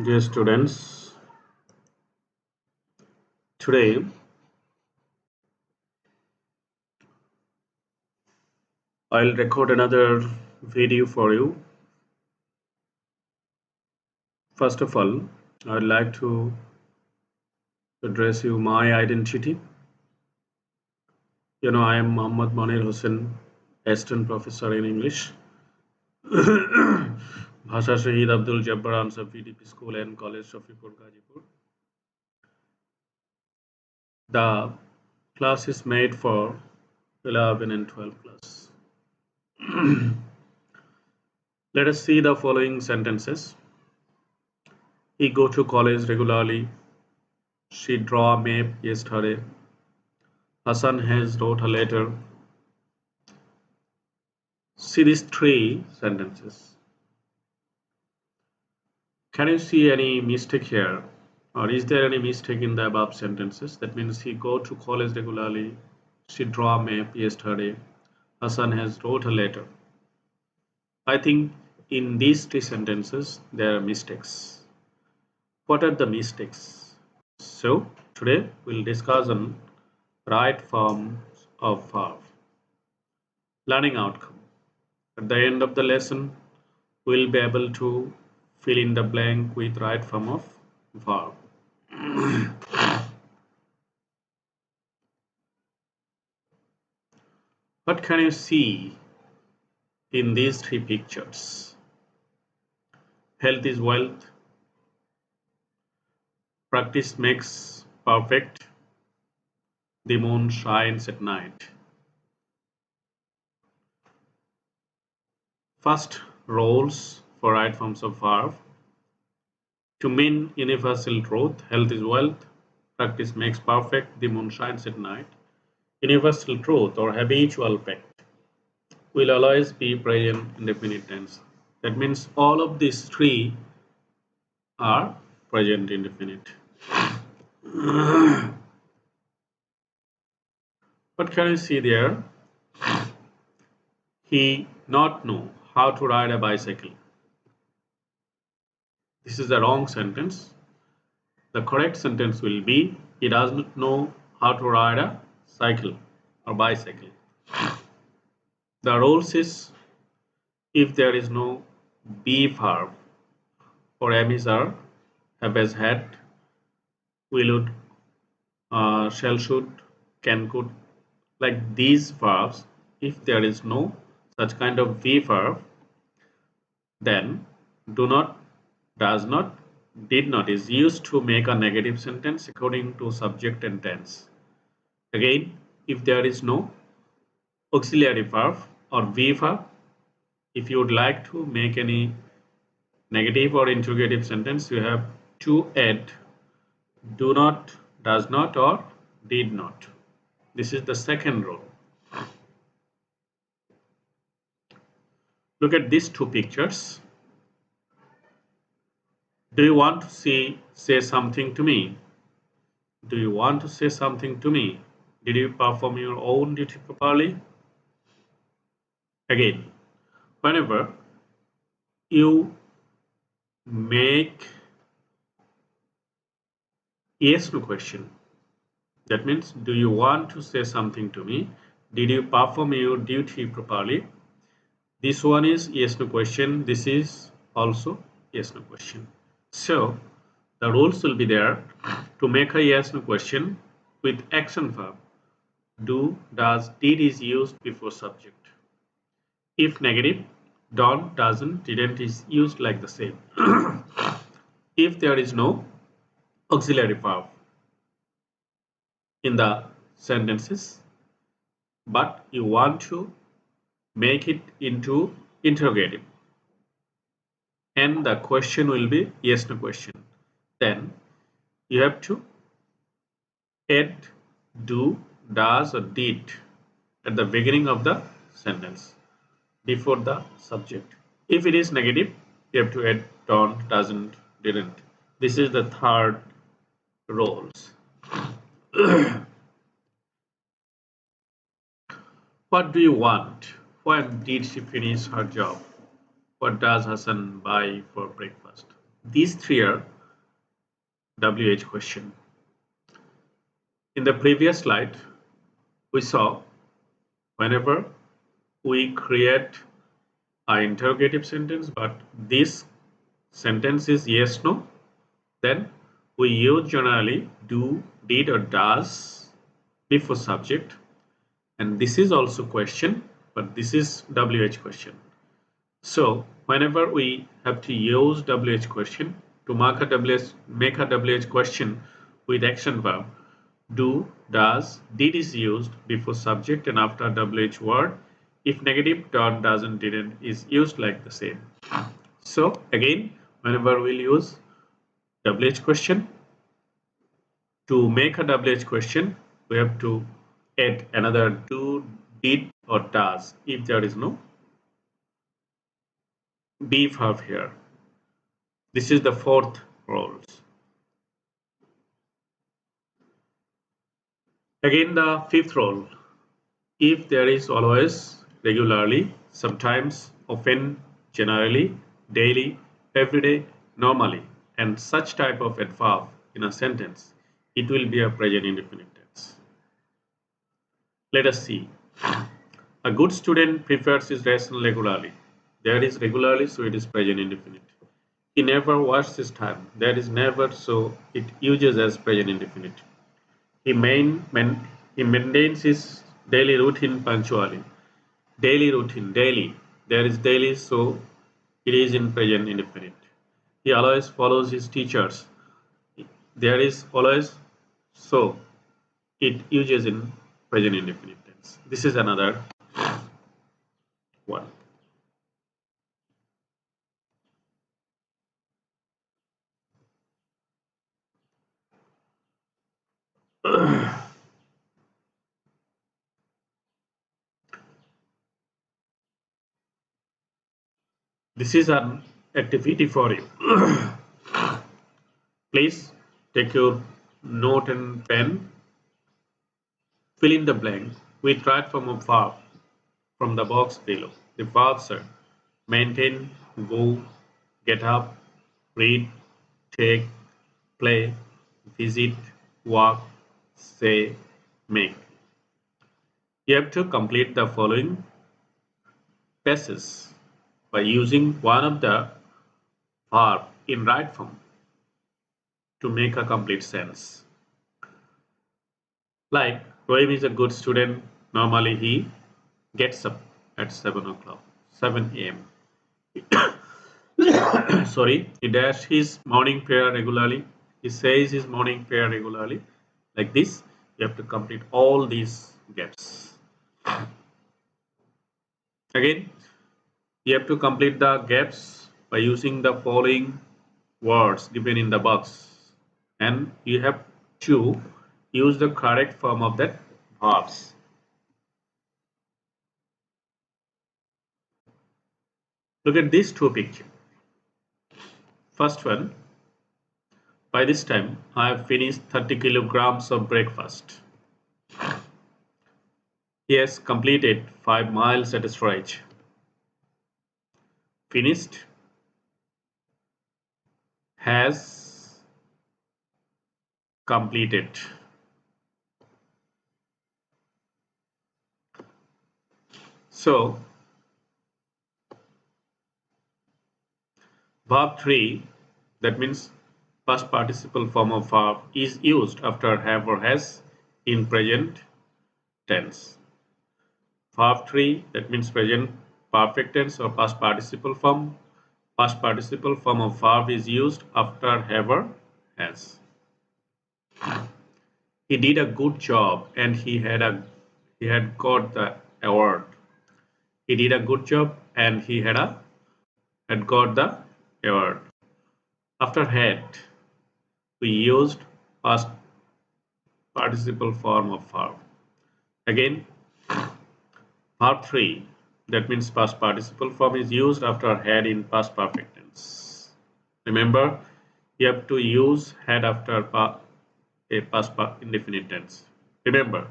Dear students, today I'll record another video for you. First of all, I'd like to address you my identity. I am Muhammad Manir Hussain, assistant professor in English, Bhasha Shahid Abdul Jabbar Ansar PDP School and College Shafipur Gajipur. The class is made for 11 and 12 class. Let us see the following sentences. He go to college regularly. She draw a map yesterday. Hassan has wrote a letter. See these three sentences. Can you see any mistake here? Or is there any mistake in the above sentences? That means he go to college regularly. She draw a map yesterday. Hassan has wrote a letter. I think in these three sentences there are mistakes. What are the mistakes? So today we'll discuss on right forms of verb. Learning outcome. At the end of the lesson, we'll be able to fill in the blank with right form of verb. What can you see in these three pictures? Health is wealth. Practice makes perfect. The moon shines at night. First, roles for right forms of verb. To mean universal truth, health is wealth. Practice makes perfect. The moon shines at night. Universal truth or habitual fact will always be present indefinite tense. That means all of these three are present indefinite. What can you see there? He not know how to ride a bicycle. This is the wrong sentence. The correct sentence will be he does not know how to ride a cycle or bicycle. The rules is if there is no be verb or am is are, have as had, will would, shall should, can could, like these verbs, if there is no such kind of be verb, then do not, does not, did not is used to make a negative sentence according to subject and tense. Again, if there is no auxiliary verb or be verb, if you would like to make any negative or interrogative sentence, you have to add do not, does not, or did not. This is the second rule. Look at these two pictures. Do you want to say something to me? Do you want to say something to me? Did you perform your own duty properly? Again, whenever you make yes no question, that means do you want to say something to me? Did you perform your duty properly? This one is yes no question. This is also yes no question. So the rules will be there to make a yes no question with action verb. Do, does, did is used before subject. If negative, don't, doesn't, didn't is used like the same. If there is no auxiliary verb in the sentences, but you want to make it into interrogative, and the question will be yes no question, then you have to add do, does, or did at the beginning of the sentence before the subject. If it is negative, you have to add don't, doesn't, didn't. This is the third rules. What do you want? When did she finish her job? What does Hassan buy for breakfast? These three are WH question. In the previous slide, we saw whenever we create an interrogative sentence, but this sentence is yes, no, then we use generally do, did, or does before subject. And this is also question, but this is WH question. So whenever we have to use WH question to make a WH question with action verb, do, does, did is used before subject and after WH word. If negative, don't, doesn't, didn't is used like the same. So again, whenever we'll use WH question, to make a WH question, we have to add another do, did, or does if there is no be verb here. This is the fourth rule. Again, the fifth rule. If there is always, regularly, sometimes, often, generally, daily, everyday, normally, and such type of adverb in a sentence, it will be a present indefinite tense. Let us see. A good student prefers his lesson regularly. There is regularly, so it is present indefinite. He never wastes his time. There is never, so it uses as present indefinite. He maintains his daily routine punctually. Daily routine, daily. There is daily, so it is in present indefinite. He always follows his teachers. There is always, so it uses in present indefinite tense. This is another one. This is an activity for you. Please take your note and pen. Fill in the blank with right form of verb from the box below. The verbs are maintain, go, get up, read, take, play, visit, walk, say, make. You have to complete the following passages by using one of the verb in right form to make a complete sense. Like, Rohim is a good student. Normally he gets up at 7 o'clock, 7 a.m. Sorry, he does his morning prayer regularly. He says his morning prayer regularly. Like this, you have to complete all these gaps. Again, you have to complete the gaps by using the following words given in the box. And you have to use the correct form of that verbs. Look at these two pictures. First one, by this time I have finished 30 kilograms of breakfast. He has completed 5 miles at a stretch. Finished, has completed. So verb 3, that means past participle form of verb, is used after have or has in present tense. Verb 3, that means present perfect tense or past participle form. Past participle form of verb is used after have or has. He did a good job and he had got the award. He did a good job and he had got the award. After had, we used past participle form of verb. Again, verb 3, that means past participle form is used after had in past perfect tense. Remember, you have to use had after a past indefinite tense. Remember,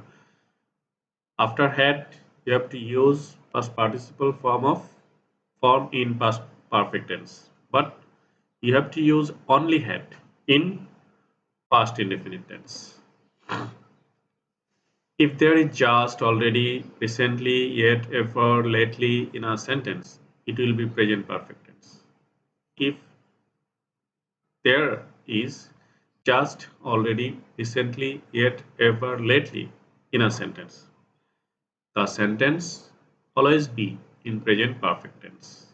after had, you have to use past participle form in past perfect tense. But You have to use only had in past indefinite tense. If there is just, already, recently, yet, ever, lately in a sentence, it will be present perfect tense. If there is just, already, recently, yet, ever, lately in a sentence, the sentence always be in present perfect tense.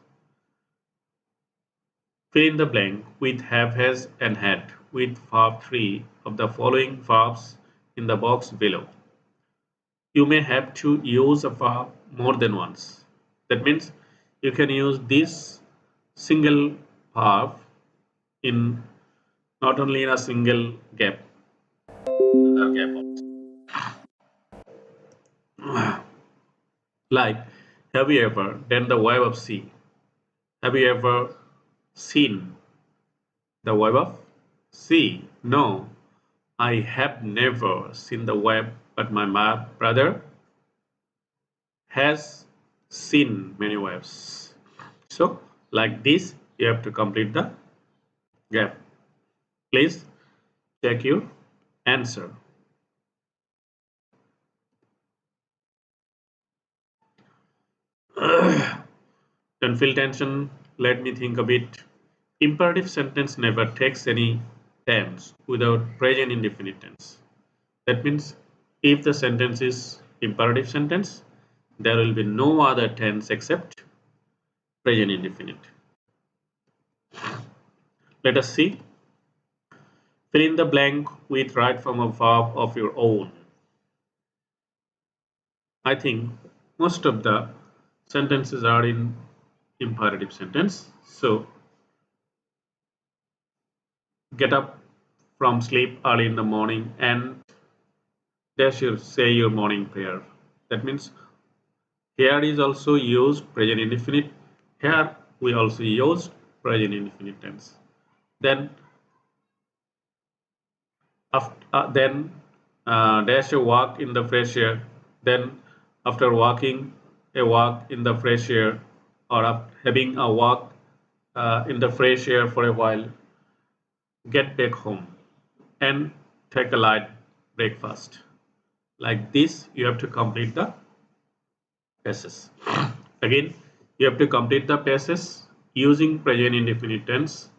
Fill in the blank with have, has, and had with verb 3 of the following verbs in the box below. You may have to use a verb more than once. That means you can use this single verb in not only in a single gap, another gap like have you ever, then the verb of see. Have you ever seen the verb of see? No, I have never seen the web, but my brother has seen many webs. So, like this, you have to complete the gap. Please check your answer. Don't feel tension. Let me think a bit. Imperative sentence never takes any tense without present indefinite tense. That means if the sentence is imperative sentence, there will be no other tense except present indefinite. Let us see. Fill in the blank with right form of verb of your own. I think most of the sentences are in imperative sentence. So get up from sleep early in the morning and dash your say your morning prayer. That means here is also used present indefinite. Here we also use present indefinite tense. Then dash a walk in the fresh air. Then after walking a walk in the fresh air or having a walk in the fresh air for a while, get back home and take a light breakfast. Like this, you have to complete the passes. Again, you have to complete the passes using present indefinite tense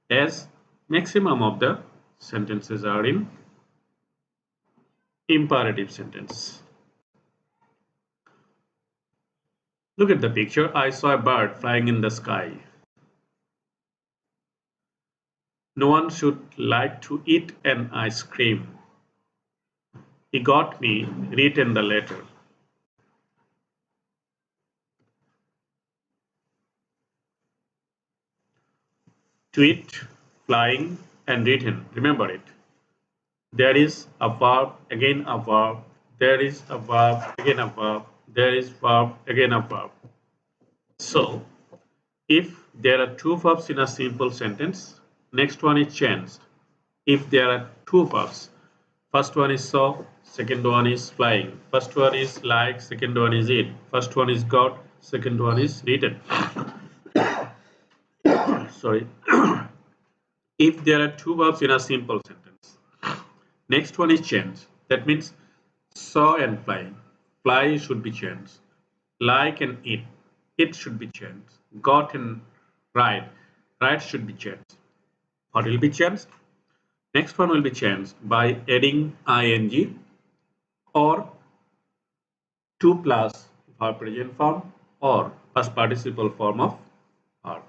as maximum of the sentences are in imperative sentence. Look at the picture. I saw a bird flying in the sky. No one should like to eat an ice cream. He got me written the letter. To eat, flying, and written. Remember it. There is a verb, again a verb. There is a verb, again a verb. There is verb, again a verb. So, if there are two verbs in a simple sentence, next one is changed. If there are two verbs, first one is saw, second one is flying. First one is like, second one is eat. First one is got, second one is written. Sorry. If there are two verbs in a simple sentence, next one is changed. That means saw and fly. Fly should be changed. Like and eat. It should be changed. Got and ride. Ride should be changed. What will be changed? Next one will be changed by adding ing or to plus verb present form or past participle form of verb.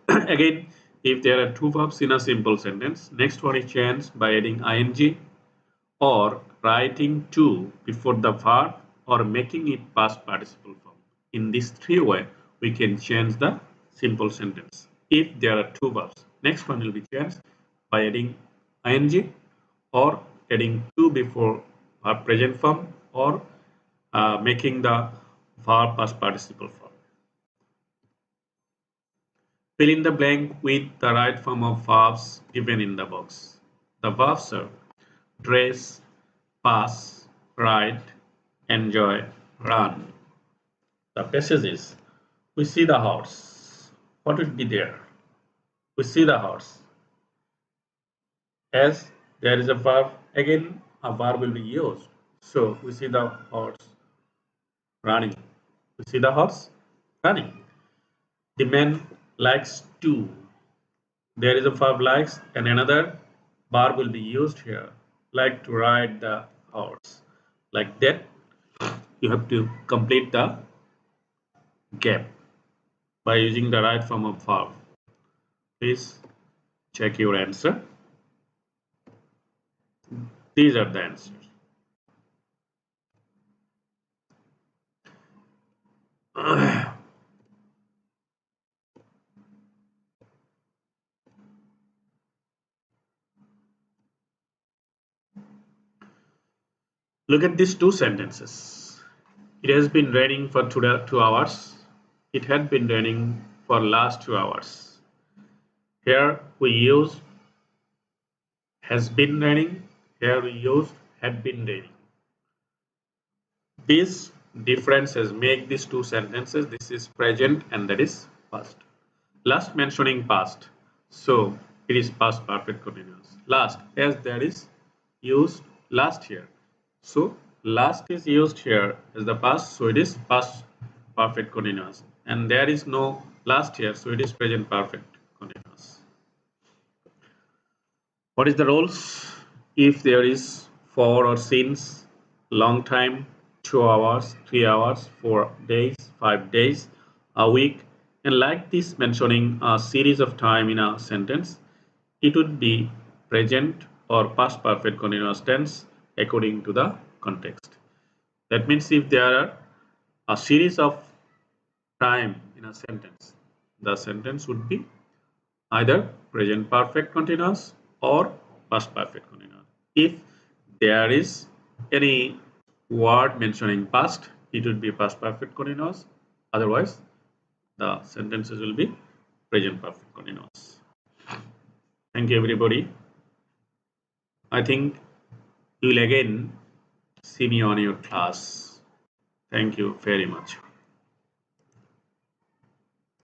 Again, if there are two verbs in a simple sentence, next one is changed by adding ing or writing to before the verb or making it past participle form. In these three ways, we can change the simple sentence. If there are two verbs, next one will be changed by adding ing or adding to before verb present form or making the verb past participle form. Fill in the blank with the right form of verbs given in the box. The verbs are dress, pass, ride, enjoy, run. The passage is we see the horse. What would be there? We see the horse. As there is a verb, again a verb will be used. So we see the horse running. We see the horse running. The man likes to. There is a verb likes and another verb will be used here. Like to ride the horse. Like that, you have to complete the gap by using the right form of verb. Please check your answer. These are the answers. Look at these two sentences. It has been raining for 2 hours. It had been raining for last 2 hours. Here we use has been raining. Here we use had been raining. These differences make these two sentences. This is present and that is past. Last mentioning past. So it is past perfect continuous. Last, as there is used last here. So last is used here as the past, so it is past perfect continuous. And there is no last here, so it is present perfect continuous. What is the roles? If there is for or since, long time, 2 hours, 3 hours, 4 days, 5 days, a week, and like this mentioning a series of time in a sentence, it would be present or past perfect continuous tense according to the context. That means if there are a series of time in a sentence, the sentence would be either present perfect continuous or past perfect continuous. If there is any word mentioning past, it would be past perfect continuous. Otherwise, the sentences will be present perfect continuous. Thank you, everybody. I think you will again see me on your class. Thank you very much.